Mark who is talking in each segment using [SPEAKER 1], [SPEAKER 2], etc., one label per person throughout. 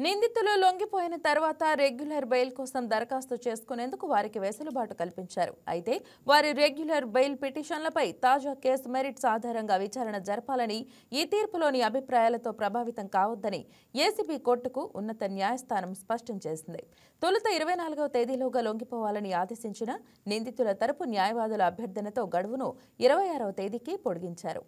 [SPEAKER 1] నిందితులు లొంగిపోయిన తర్వాత regular bail కోసం దరఖాస్తు చేసుకునేందుకు వారికి వెసులుబాటు కల్పించారు. అయితే వారి రెగ్యులర్ బెయిల్ పిటిషన్లపై తాజా కేసు మెరిట్స్ ఆధారంగా విచారణ జరపాలని, ఈ తీర్పులోని అభిప్రాయాలతో ప్రభావితం కావద్దని ఏసీబీ కోర్టుకు ఉన్నత న్యాయస్థానం స్పష్టం చేసింది. తొలుత 24వ తేదీలోగా లొంగిపోవాలని ఆదేశించిన నిందితుల తరపు న్యాయవాదుల అభ్యర్థనతో గడువును 26వ తేదీకి పొడిగించారు.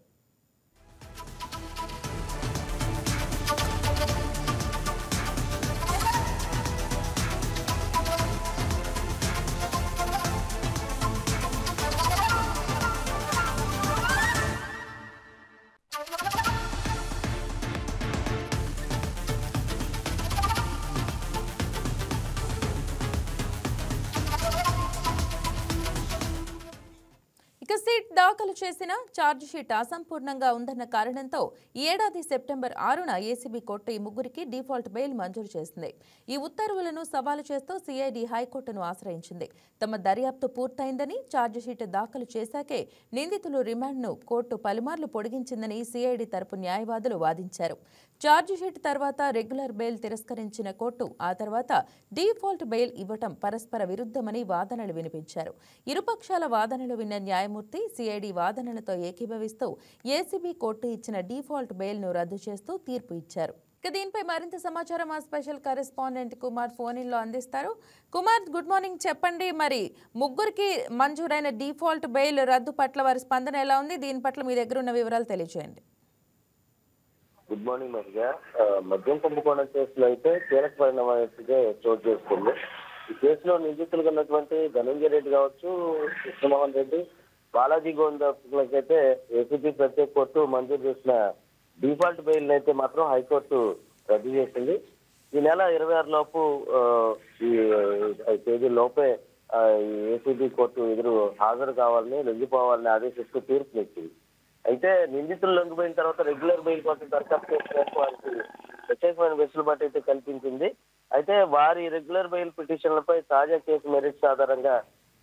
[SPEAKER 1] ఇక సిట్ దాఖలు చేసిన ఛార్జిషీట్ అసంపూర్ణంగా ఉందన్న కారణంతో ఈ ఏడాది సెప్టెంబర్ 6న ఏసీబీ కోర్టు ఈ ముగ్గురికి డిఫాల్ట్ బెయిల్ మంజూరు చేసింది. ఈ ఉత్తర్వులను సవాలు చేస్తూ సిఐడి హైకోర్టును ఆశ్రయించింది. తమ దర్యాప్తు పూర్తయిందని, ఛార్జిషీట్ దాఖలు చేశాకే నిందితులు రిమాండ్ను కోర్టు పలుమార్లు పొడిగించిందని సిఐడి తరపు న్యాయవాదులు వాదించారు. ఛార్జిషీట్ తర్వాత రెగ్యులర్ బెయిల్ తిరస్కరించిన కోర్టు ఆ తర్వాత డిఫాల్ట్ బెయిల్ ఇవ్వటం పరస్పర విరుద్ధమని వాదనలు వినిపించారు. ఇరుపక్షాల వాదనలు విన్న న్యాయమూర్తి సిఐడి వాదనలతో ఏకీభవిస్తూ ఏసీబీ కోర్టు ఇచ్చిన డిఫాల్ట్ బెయిల్ను రద్దు చేస్తూ తీర్పు ఇచ్చారు. దీనిపై మరింత సమాచారం మా స్పెషల్ కరెస్పాండెంట్ కుమార్ ఫోన్ ఇన్లో అందిస్తారు. Kumar, good morning. చెప్పండి, మరి ముగ్గురికి మంజూరైన డిఫాల్ట్ బెయిల్ రద్దు పట్ల వారి స్పందన ఎలా ఉంది? దీని పట్ల మీ దగ్గర ఉన్న వివరాలు తెలియజేయండి.
[SPEAKER 2] గుడ్ మార్నింగ్ మహిళ. మద్యం కుంభకోణం కేసులో అయితే కీలక పరిణామాలుగా చోటు చేసుకుంది. ఈ కేసులో నిందితులుగా ఉన్నటువంటి ధనంజయ రెడ్డి కావచ్చు, కృష్ణమోహన్ రెడ్డి, బాలాజీ గోవిందకైతే ఏసీబీ ప్రత్యేక కోర్టు మంజూరు చేసిన డిఫాల్ట్ బెయిల్ అయితే మాత్రం హైకోర్టు రద్దు చేసింది. ఈ నెల 26 లోపు ఈ తేదీ లోపే ఏసీబీ కోర్టు ఎదురు హాజరు కావాలని, లొంగిపోవాలని ఆదేశిస్తూ తీర్పునిచ్చింది. అయితే నిందితులు లొంగిపోయిన తర్వాత రెగ్యులర్ బెయిల్ కోసం దరఖాస్తు చేసినందుకు వారికి ప్రత్యేకమైన వెసులుబాటు అయితే కల్పించింది. అయితే వారి రెగ్యులర్ బెయిల్ పిటిషన్లపై తాజా కేసు మెరిట్స్ ఆధారంగా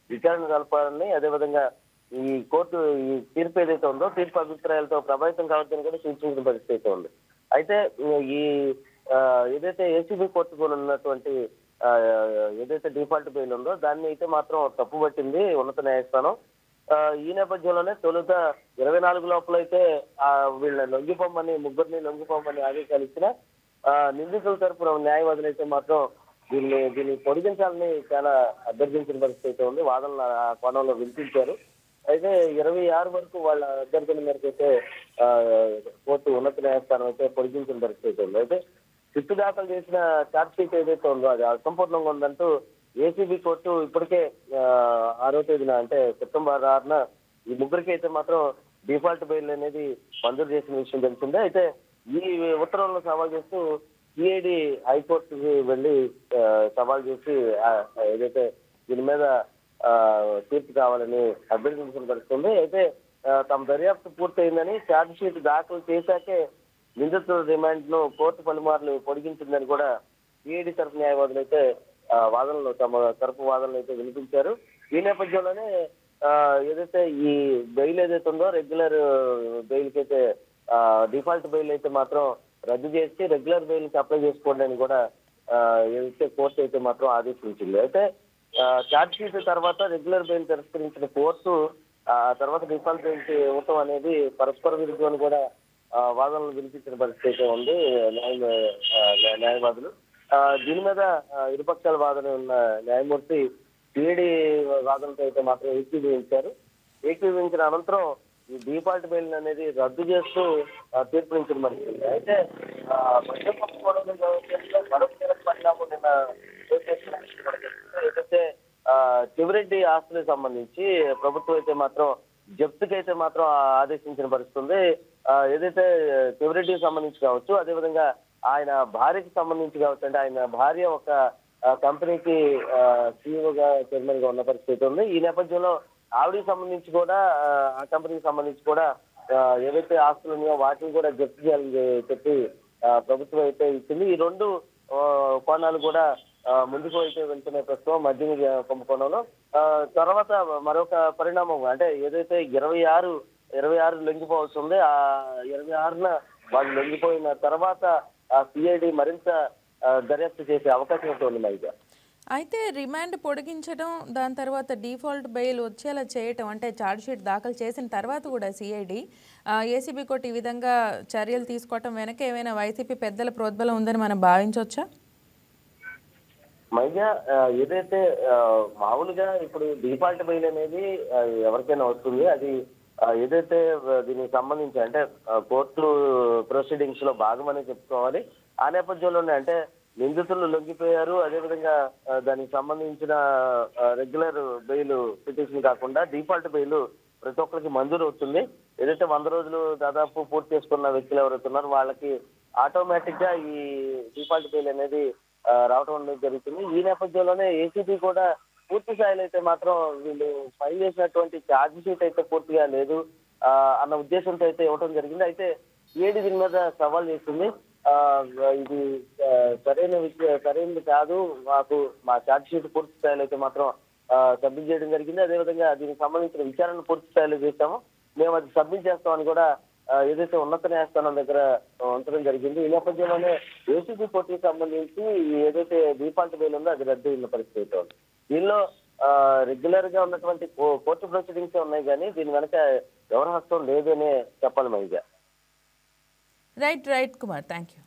[SPEAKER 2] విచారణ జరపాలని, అదేవిధంగా ఈ కోర్టు ఈ తీర్పు ఏదైతే ఉందో తీర్పు అభిప్రాయాలతో ప్రభావితం కావద్దని కూడా సూచించిన పరిస్థితి అయితే ఉంది. అయితే ఈ ఏదైతే ఏసీబీ కోర్టుకు ఉన్నటువంటి ఏదైతే డిఫాల్ట్ బెయిల్ ఉందో దాన్ని అయితే మాత్రం తప్పుపట్టింది ఉన్నత న్యాయస్థానం. ఈ నేపథ్యంలోనే తొలుత 24 లోపల అయితే వీళ్ళని లొంగిపోమని, ముగ్గురిని లొంగిపోమని ఆదేశాలు ఇచ్చిన నిందితుల తరపున న్యాయవాదులు అయితే మాత్రం దీన్ని పొడిగించాలని చాలా అభ్యర్థించిన పరిస్థితి అయితే ఉంది. వాదనలు ఆ కోణంలో వినిపించారు. అయితే 26 వరకు వాళ్ళ అభ్యర్థన మేరకు అయితే కోర్టు ఉన్నత న్యాయస్థానం అయితే పొడిగించిన పరిస్థితి అయితే ఉంది. అయితే సిట్టు దాఖలు చేసిన ఛార్జ్ షీట్ ఏదైతే ఉందో అది అసంపూర్ణంగా ఉందంటూ ఏసీబీ కోర్టు ఇప్పటికే 6వ తేదీన అంటే సెప్టెంబర్ 6న ఈ ముగ్గురికి అయితే మాత్రం డిఫాల్ట్ బెయిల్ అనేది మంజూరు చేసిన విషయం తెలిసిందే. అయితే ఈ ఉత్తర్వులను సవాల్ చేస్తూ సిఐడి హైకోర్టుకి వెళ్లి సవాల్ చేసి ఏదైతే దీని మీద తీర్పు కావాలని అభ్యర్థించిన పరిస్థితుంది. అయితే తమ దర్యాప్తు పూర్తయిందని, ఛార్జ్ షీట్ దాఖలు చేశాకే నిందితుల రిమాండ్ ను కోర్టు పలుమార్లు పొడిగించిందని కూడా సిఐడి తరఫు న్యాయవాదులు అయితే వాదనలు తమ తరపు వాదనలు అయితే వినిపించారు. ఈ నేపథ్యంలోనే ఏదైతే ఈ బెయిల్ ఏదైతే ఉందో రెగ్యులర్ బెయిల్ కి అయితే డిఫాల్ట్ బెయిల్ అయితే మాత్రం రద్దు చేసి రెగ్యులర్ బెయిల్ కి అప్లై చేసుకోండి అని కూడా ఏదైతే కోర్టు అయితే మాత్రం ఆదేశించింది. అయితే ఛార్జ్ షీట్ తర్వాత రెగ్యులర్ బెయిల్ తిరస్కరించిన కోర్టు ఆ తర్వాత డిఫాల్ట్ బెయిల్ ఇవ్వటం అనేది పరస్పర విరుద్ధం అని కూడా వాదనలు వినిపించిన పరిస్థితి అయితే ఉంది న్యాయవాదులు. దీని మీద ఇరుపక్షాల వాదన ఉన్న న్యాయమూర్తి సిఐడి వాదనతో అయితే మాత్రం ఏకీభవించారు. ఏకీభవించిన అనంతరం ఈ డిఫాల్ట్ బెయిల్ అనేది రద్దు చేస్తూ తీర్పునిచ్చిన పరిస్థితి. అయితే మరొక పరిణామం నిన్న ఏదైతే చెవిరెడ్డి ఆస్తులకు సంబంధించి ప్రభుత్వం అయితే మాత్రం జప్తుకి అయితే మాత్రం ఆదేశించిన పరిస్థితి ఉంది. ఏదైతే చెవిరెడ్డికి సంబంధించి కావచ్చు, అదేవిధంగా ఆయన భార్యకి సంబంధించి కావచ్చు, అంటే ఆయన భార్య ఒక కంపెనీకి సీఈఓగా చైర్మన్ గా ఉన్న పరిస్థితి ఉంది. ఈ నేపథ్యంలో ఆవిడకి సంబంధించి కూడా ఆ కంపెనీకి సంబంధించి కూడా ఏవైతే ఆస్తులు ఉన్నాయో వాటిని కూడా జప్తు చేయాలని చెప్పి ప్రభుత్వం అయితే ఇచ్చింది. ఈ రెండు కోణాలు కూడా ముందుకు అయితే వెళ్తున్నాయి ప్రస్తుతం మద్యం కుంభకోణంలో. తర్వాత మరొక పరిణామం అంటే ఏదైతే 26 లొంగిపోవాల్సి ఉంది, ఆ 26న వాళ్ళు లొంగిపోయిన తర్వాత సిఐడి మరింత దర్యాప్తు చేసే అవకాశం అయితే ఉంది మైగా.
[SPEAKER 1] అయితే రిమాండ్ పొడిగించడం, దాని తర్వాత డిఫాల్ట్ బెయిల్ వచ్చేలా చేయటం, అంటే ఛార్జ్షీట్ దాఖలు చేసిన తర్వాత కూడా సిఐడి ఏసీబీ కోర్టు ఈ విధంగా చర్యలు తీసుకోవటం వెనక ఏమైనా వైసీపీ పెద్దల ప్రోద్బలం ఉందని మనం భావించవచ్చా?
[SPEAKER 2] మైగా ఏదైతే మామూలుగా ఇప్పుడు డిఫాల్ట్ బెయిల్ అనేది ఎవరికైనా వస్తుంది. అది ఏదైతే దీనికి సంబంధించి అంటే కోర్టు ప్రొసీడింగ్స్ లో భాగమని చెప్పుకోవాలి. ఆ నేపథ్యంలోనే అంటే నిందితులు లొంగిపోయారు. అదేవిధంగా దానికి సంబంధించిన రెగ్యులర్ బెయిల్ పిటిషన్ కాకుండా డిఫాల్ట్ బెయిల్ ప్రతి ఒక్కరికి మంజూరు అవుతుంది. ఏదైతే 100 రోజులు దాదాపు పూర్తి చేసుకున్న వ్యక్తులు ఎవరైతే ఉన్నారో వాళ్ళకి ఆటోమేటిక్ గా ఈ డిఫాల్ట్ బెయిల్ అనేది రావడం అనేది జరుగుతుంది. ఈ నేపథ్యంలోనే ఏసీబీ కూడా పూర్తి స్థాయిలో అయితే మాత్రం వీళ్ళు ఫైల్ చేసినటువంటి ఛార్జ్ షీట్ అయితే పూర్తిగా లేదు అన్న ఉద్దేశంతో అయితే ఇవ్వడం జరిగింది. అయితే ఏడీ దీని మీద సవాల్ చేస్తుంది. ఇది సరైనది కాదు, మాకు మా ఛార్జ్ షీట్ పూర్తి స్థాయిలో అయితే మాత్రం సబ్మిట్ చేయడం జరిగింది. అదేవిధంగా దీనికి సంబంధించిన విచారణ పూర్తి స్థాయిలో చేస్తాము, మేము అది సబ్మిట్ చేస్తామని కూడా ఏదైతే ఉన్నత న్యాయస్థానం దగ్గర ఉంచడం జరిగింది. ఈ నేపథ్యంలోనే ఏసీబీ కోర్టుకి సంబంధించి ఏదైతే డిఫాల్ట్ బెయిల్ ఉందో అది రద్దు అయిన పరిస్థితి ఉంది. దీనిలో రెగ్యులర్ గా ఉన్నటువంటి కోర్టు ప్రొసీడింగ్స్ ఉన్నాయి, కానీ దీని వెనక ఎవరి హస్తం లేదనే చెప్పాలి మైగా.
[SPEAKER 1] Right Kumar, thank you.